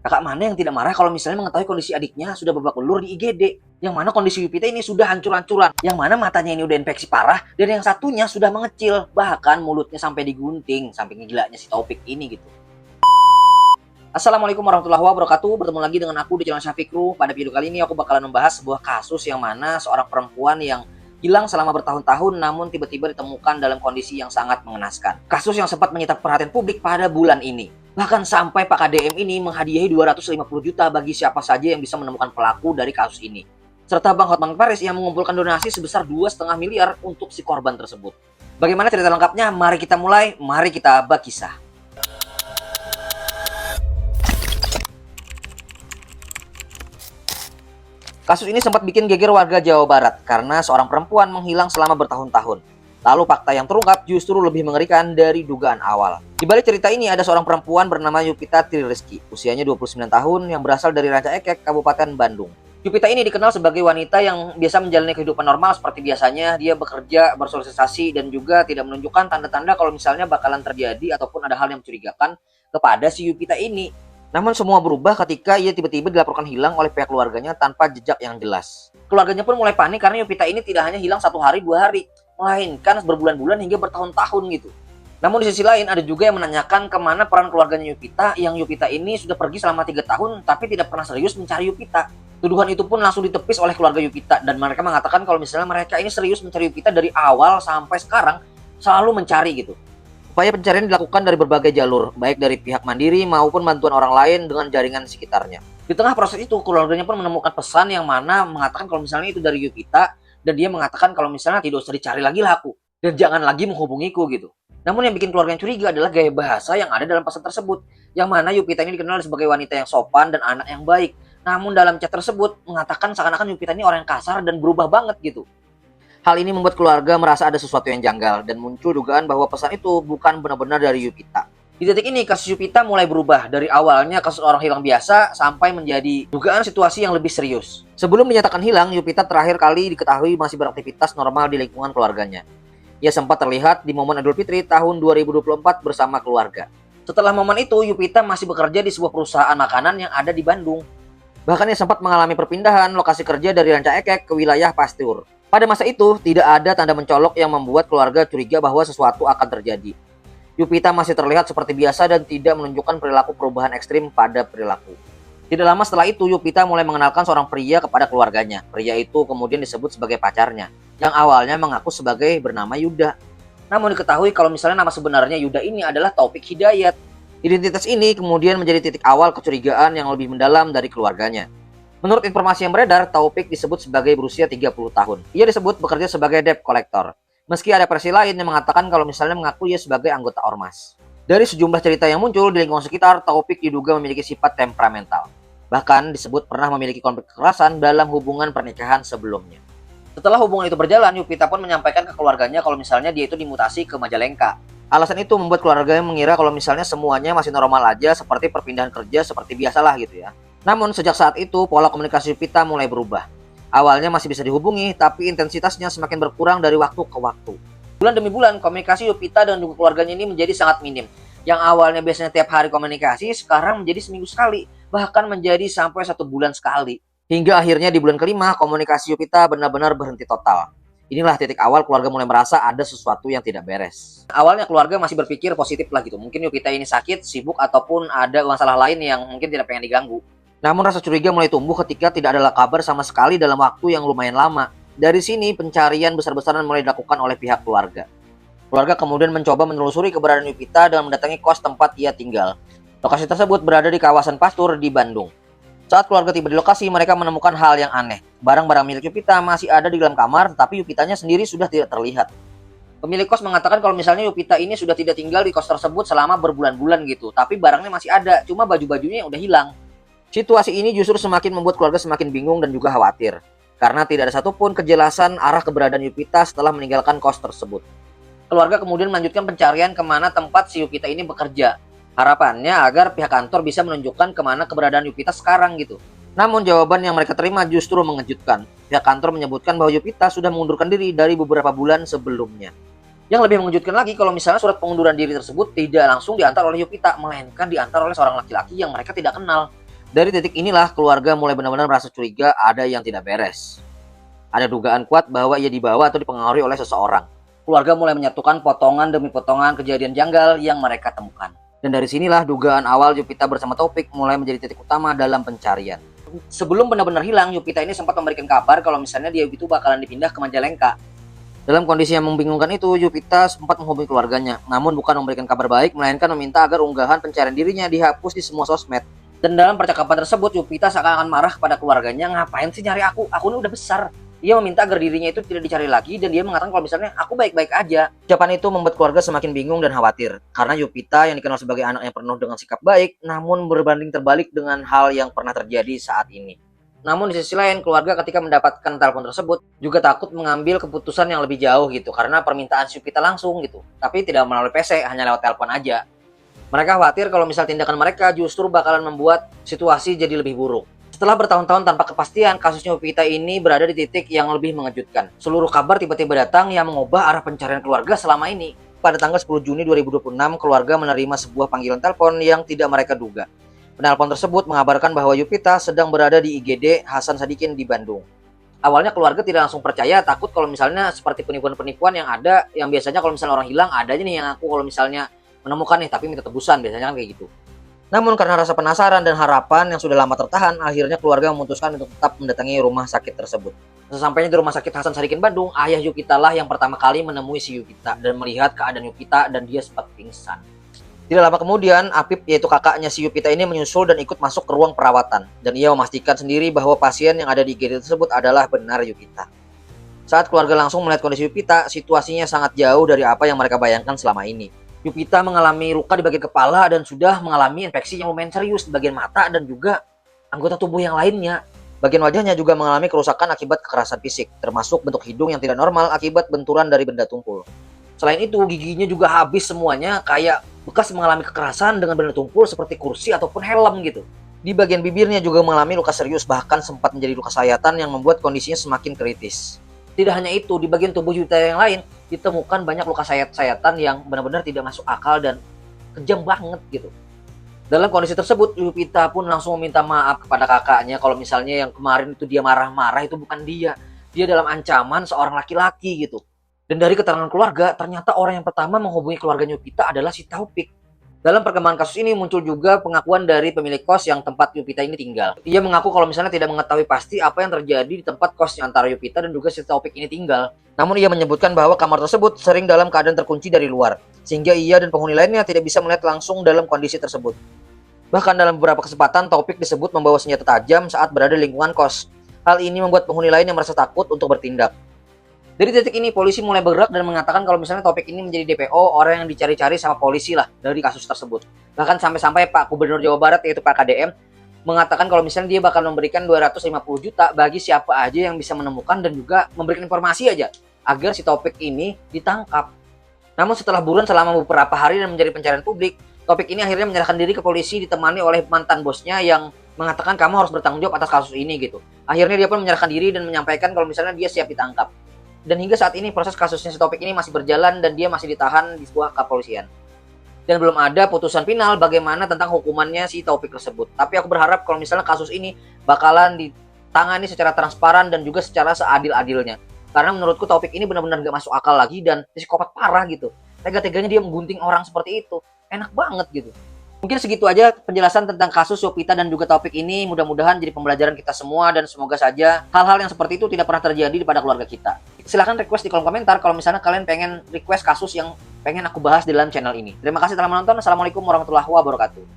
Kakak mana yang tidak marah kalau misalnya mengetahui kondisi adiknya sudah babak belur di IGD? Yang mana kondisi Yupita ini sudah hancur-hancuran. Yang mana matanya ini udah infeksi parah. Dan yang satunya sudah mengecil. Bahkan mulutnya sampai digunting. Samping gilanya si Taufik ini gitu. Assalamualaikum warahmatullahi wabarakatuh. Bertemu lagi dengan aku di channel Syafikru. Pada video kali ini aku bakalan membahas sebuah kasus yang mana seorang perempuan yang hilang selama bertahun-tahun namun tiba-tiba ditemukan dalam kondisi yang sangat mengenaskan. Kasus yang sempat menyita perhatian publik pada bulan ini. Bahkan sampai Pak KDM ini menghadiahi 250 juta bagi siapa saja yang bisa menemukan pelaku dari kasus ini. Serta Bang Hotman Paris yang mengumpulkan donasi sebesar 2,5 miliar untuk si korban tersebut. Bagaimana cerita lengkapnya? Mari kita mulai, mari kita berkisah. Kasus ini sempat bikin geger warga Jawa Barat karena seorang perempuan menghilang selama bertahun-tahun. Lalu fakta yang terungkap justru lebih mengerikan dari dugaan awal. Di balik cerita ini ada seorang perempuan bernama Yupita Tririzky, usianya 29 tahun yang berasal dari Ranca Ekek, Kabupaten Bandung. Yupita ini dikenal sebagai wanita yang biasa menjalani kehidupan normal seperti biasanya. Dia bekerja, bersosialisasi, dan juga tidak menunjukkan tanda-tanda kalau misalnya bakalan terjadi ataupun ada hal yang mencurigakan kepada si Yupita ini. Namun semua berubah ketika ia tiba-tiba dilaporkan hilang oleh pihak keluarganya tanpa jejak yang jelas. Keluarganya pun mulai panik karena Yupita ini tidak hanya hilang 1 hari 2 hari, melainkan berbulan-bulan hingga bertahun-tahun gitu. Namun di sisi lain ada juga yang menanyakan kemana peran keluarganya Yupita yang Yupita ini sudah pergi selama 3 tahun tapi tidak pernah serius mencari Yupita. Tuduhan itu pun langsung ditepis oleh keluarga Yupita dan mereka mengatakan kalau misalnya mereka ini serius mencari Yupita dari awal sampai sekarang selalu mencari gitu. Upaya pencarian dilakukan dari berbagai jalur, baik dari pihak mandiri maupun bantuan orang lain dengan jaringan sekitarnya. Di tengah proses itu, keluarganya pun menemukan pesan yang mana mengatakan kalau misalnya itu dari Yupita, dan dia mengatakan kalau misalnya tidak usah dicari lagi lah aku, dan jangan lagi menghubungiku gitu. Namun yang bikin keluarganya curiga adalah gaya bahasa yang ada dalam pesan tersebut, yang mana Yupita ini dikenal sebagai wanita yang sopan dan anak yang baik. Namun dalam chat tersebut mengatakan seakan-akan Yupita ini orang yang kasar dan berubah banget gitu. Hal ini membuat keluarga merasa ada sesuatu yang janggal dan muncul dugaan bahwa pesan itu bukan benar-benar dari Yupita. Di titik ini kasus Yupita mulai berubah dari awalnya kasus orang hilang biasa sampai menjadi dugaan situasi yang lebih serius. Sebelum dinyatakan hilang, Yupita terakhir kali diketahui masih beraktivitas normal di lingkungan keluarganya. Ia sempat terlihat di momen Idul Fitri tahun 2024 bersama keluarga. Setelah momen itu, Yupita masih bekerja di sebuah perusahaan makanan yang ada di Bandung. Bahkan ia sempat mengalami perpindahan lokasi kerja dari Ranca Ekek ke wilayah Pasteur. Pada masa itu, tidak ada tanda mencolok yang membuat keluarga curiga bahwa sesuatu akan terjadi. Yupita masih terlihat seperti biasa dan tidak menunjukkan perilaku perubahan ekstrim pada perilaku. Tidak lama setelah itu, Yupita mulai mengenalkan seorang pria kepada keluarganya. Pria itu kemudian disebut sebagai pacarnya, yang awalnya mengaku sebagai bernama Yuda. Namun diketahui kalau misalnya nama sebenarnya Yuda ini adalah Taufik Hidayat. Identitas ini kemudian menjadi titik awal kecurigaan yang lebih mendalam dari keluarganya. Menurut informasi yang beredar, Taufik disebut sebagai berusia 30 tahun. Ia disebut bekerja sebagai debt collector. Meski ada versi lain yang mengatakan kalau misalnya mengaku ia sebagai anggota ormas. Dari sejumlah cerita yang muncul di lingkungan sekitar, Taufik diduga memiliki sifat temperamental. Bahkan disebut pernah memiliki konflik kekerasan dalam hubungan pernikahan sebelumnya. Setelah hubungan itu berjalan, Yupita pun menyampaikan ke keluarganya kalau misalnya dia itu dimutasi ke Majalengka. Alasan itu membuat keluarganya mengira kalau misalnya semuanya masih normal aja seperti perpindahan kerja seperti biasalah gitu ya. Namun sejak saat itu pola komunikasi Yupita mulai berubah. Awalnya masih bisa dihubungi, tapi intensitasnya semakin berkurang dari waktu ke waktu. Bulan demi bulan, komunikasi Yupita dan keluarganya ini menjadi sangat minim. Yang awalnya biasanya tiap hari komunikasi, sekarang menjadi seminggu sekali, bahkan menjadi sampai 1 bulan sekali. Hingga akhirnya di bulan kelima, komunikasi Yupita benar-benar berhenti total. Inilah titik awal keluarga mulai merasa ada sesuatu yang tidak beres. Awalnya keluarga masih berpikir positif lah gitu. Mungkin Yupita ini sakit, sibuk, ataupun ada masalah lain yang mungkin tidak pengen diganggu. Namun rasa curiga mulai tumbuh ketika tidak ada kabar sama sekali dalam waktu yang lumayan lama. Dari sini pencarian besar-besaran mulai dilakukan oleh pihak keluarga. Keluarga kemudian mencoba menelusuri keberadaan Yupita dan mendatangi kos tempat ia tinggal. Lokasi tersebut berada di kawasan Pasteur di Bandung. Saat keluarga tiba di lokasi, mereka menemukan hal yang aneh. Barang-barang milik Yupita masih ada di dalam kamar, tetapi Yupitanya sendiri sudah tidak terlihat. Pemilik kos mengatakan kalau misalnya Yupita ini sudah tidak tinggal di kos tersebut selama berbulan-bulan gitu. Tapi barangnya masih ada, cuma baju-bajunya yang udah hilang. Situasi ini justru semakin membuat keluarga semakin bingung dan juga khawatir. Karena tidak ada satupun kejelasan arah keberadaan Yupita setelah meninggalkan kos tersebut. Keluarga kemudian melanjutkan pencarian kemana tempat si Yupita ini bekerja. Harapannya agar pihak kantor bisa menunjukkan kemana keberadaan Yupita sekarang gitu. Namun jawaban yang mereka terima justru mengejutkan. Pihak kantor menyebutkan bahwa Yupita sudah mengundurkan diri dari beberapa bulan sebelumnya. Yang lebih mengejutkan lagi kalau misalnya surat pengunduran diri tersebut tidak langsung diantar oleh Yupita, melainkan diantar oleh seorang laki-laki yang mereka tidak kenal. Dari titik inilah keluarga mulai benar-benar merasa curiga ada yang tidak beres. Ada dugaan kuat bahwa ia dibawa atau dipengaruhi oleh seseorang. Keluarga mulai menyatukan potongan demi potongan kejadian janggal yang mereka temukan. Dan dari sinilah dugaan awal Yupita bersama Taufik mulai menjadi titik utama dalam pencarian. Sebelum benar-benar hilang, Yupita ini sempat memberikan kabar kalau misalnya dia itu bakalan dipindah ke Majalengka. Dalam kondisi yang membingungkan itu, Yupita sempat menghubungi keluarganya, namun bukan memberikan kabar baik, melainkan meminta agar unggahan pencarian dirinya dihapus di semua sosmed. Dan dalam percakapan tersebut, Yupita seakan-akan marah kepada keluarganya, ngapain sih nyari aku ini udah besar. Ia meminta agar dirinya itu tidak dicari lagi, dan dia mengatakan kalau misalnya aku baik-baik aja. Ucapan itu membuat keluarga semakin bingung dan khawatir, karena Yupita yang dikenal sebagai anak yang penuh dengan sikap baik, namun berbanding terbalik dengan hal yang pernah terjadi saat ini. Namun di sisi lain, keluarga ketika mendapatkan telepon tersebut juga takut mengambil keputusan yang lebih jauh gitu, karena permintaan Yupita langsung gitu, tapi tidak melalui PC, hanya lewat telepon aja. Mereka khawatir kalau misal tindakan mereka justru bakalan membuat situasi jadi lebih buruk. Setelah bertahun-tahun tanpa kepastian, kasus Yupita ini berada di titik yang lebih mengejutkan. Seluruh kabar tiba-tiba datang yang mengubah arah pencarian keluarga selama ini. Pada tanggal 10 Juni 2026, keluarga menerima sebuah panggilan telepon yang tidak mereka duga. Penelpon tersebut mengabarkan bahwa Yupita sedang berada di IGD Hasan Sadikin di Bandung. Awalnya keluarga tidak langsung percaya, takut kalau misalnya seperti penipuan-penipuan yang ada, yang biasanya kalau misalnya orang hilang, ada aja nih yang aku kalau misalnya menemukan nih, tapi minta tebusan, biasanya kan kayak gitu. Namun karena rasa penasaran dan harapan yang sudah lama tertahan, akhirnya keluarga memutuskan untuk tetap mendatangi rumah sakit tersebut. Sesampainya di rumah sakit Hasan Sadikin Bandung, ayah Yupita lah yang pertama kali menemui si Yupita dan melihat keadaan Yupita dan dia sempat pingsan. Tidak lama kemudian, Apip yaitu kakaknya si Yupita ini menyusul dan ikut masuk ke ruang perawatan. Dan ia memastikan sendiri bahwa pasien yang ada di IGD tersebut adalah benar Yupita. Saat keluarga langsung melihat kondisi Yupita, situasinya sangat jauh dari apa yang mereka bayangkan selama ini. Yupita mengalami luka di bagian kepala dan sudah mengalami infeksi yang lumayan serius di bagian mata dan juga anggota tubuh yang lainnya. Bagian wajahnya juga mengalami kerusakan akibat kekerasan fisik, termasuk bentuk hidung yang tidak normal akibat benturan dari benda tumpul. Selain itu, giginya juga habis semuanya, kayak bekas mengalami kekerasan dengan benda tumpul seperti kursi ataupun helm gitu. Di bagian bibirnya juga mengalami luka serius, bahkan sempat menjadi luka sayatan yang membuat kondisinya semakin kritis. Tidak hanya itu, di bagian tubuh Yupita yang lain ditemukan banyak luka sayat-sayatan yang benar-benar tidak masuk akal dan kejam banget gitu. Dalam kondisi tersebut, Yupita pun langsung meminta maaf kepada kakaknya kalau misalnya yang kemarin itu dia marah-marah itu bukan dia. Dia dalam ancaman seorang laki-laki gitu. Dan dari keterangan keluarga, ternyata orang yang pertama menghubungi keluarga Yupita adalah si Taufik. Dalam perkembangan kasus ini muncul juga pengakuan dari pemilik kos yang tempat Yupita ini tinggal. Ia mengaku kalau misalnya tidak mengetahui pasti apa yang terjadi di tempat kos antara Yupita dan juga si Taufik ini tinggal. Namun ia menyebutkan bahwa kamar tersebut sering dalam keadaan terkunci dari luar, sehingga ia dan penghuni lainnya tidak bisa melihat langsung dalam kondisi tersebut. Bahkan dalam beberapa kesempatan Taufik disebut membawa senjata tajam saat berada di lingkungan kos. Hal ini membuat penghuni lainnya merasa takut untuk bertindak. Dari titik ini polisi mulai bergerak dan mengatakan kalau misalnya Taufik ini menjadi DPO, orang yang dicari-cari sama polisi lah dari kasus tersebut. Bahkan sampai-sampai Pak Gubernur Jawa Barat yaitu Pak KDM mengatakan kalau misalnya dia bakal memberikan 250 juta bagi siapa aja yang bisa menemukan dan juga memberikan informasi aja agar si Taufik ini ditangkap. Namun setelah buron selama beberapa hari dan menjadi pencarian publik, Taufik ini akhirnya menyerahkan diri ke polisi ditemani oleh mantan bosnya yang mengatakan kamu harus bertanggung jawab atas kasus ini gitu. Akhirnya dia pun menyerahkan diri dan menyampaikan kalau misalnya dia siap ditangkap. Dan hingga saat ini proses kasusnya si Taufik ini masih berjalan dan dia masih ditahan di sebuah kepolisian. Dan belum ada putusan final bagaimana tentang hukumannya si Taufik tersebut. Tapi aku berharap kalau misalnya kasus ini bakalan ditangani secara transparan dan juga secara seadil-adilnya. Karena menurutku Taufik ini benar-benar gak masuk akal lagi dan psikopat parah gitu. Tega-teganya dia menggunting orang seperti itu. Enak banget gitu. Mungkin segitu aja penjelasan tentang kasus Yupita dan juga Taufik ini. Mudah-mudahan jadi pembelajaran kita semua dan semoga saja hal-hal yang seperti itu tidak pernah terjadi pada keluarga kita. Silahkan request di kolom komentar kalau misalnya kalian pengen request kasus yang pengen aku bahas di dalam channel ini. Terima kasih telah menonton. Assalamualaikum warahmatullahi wabarakatuh.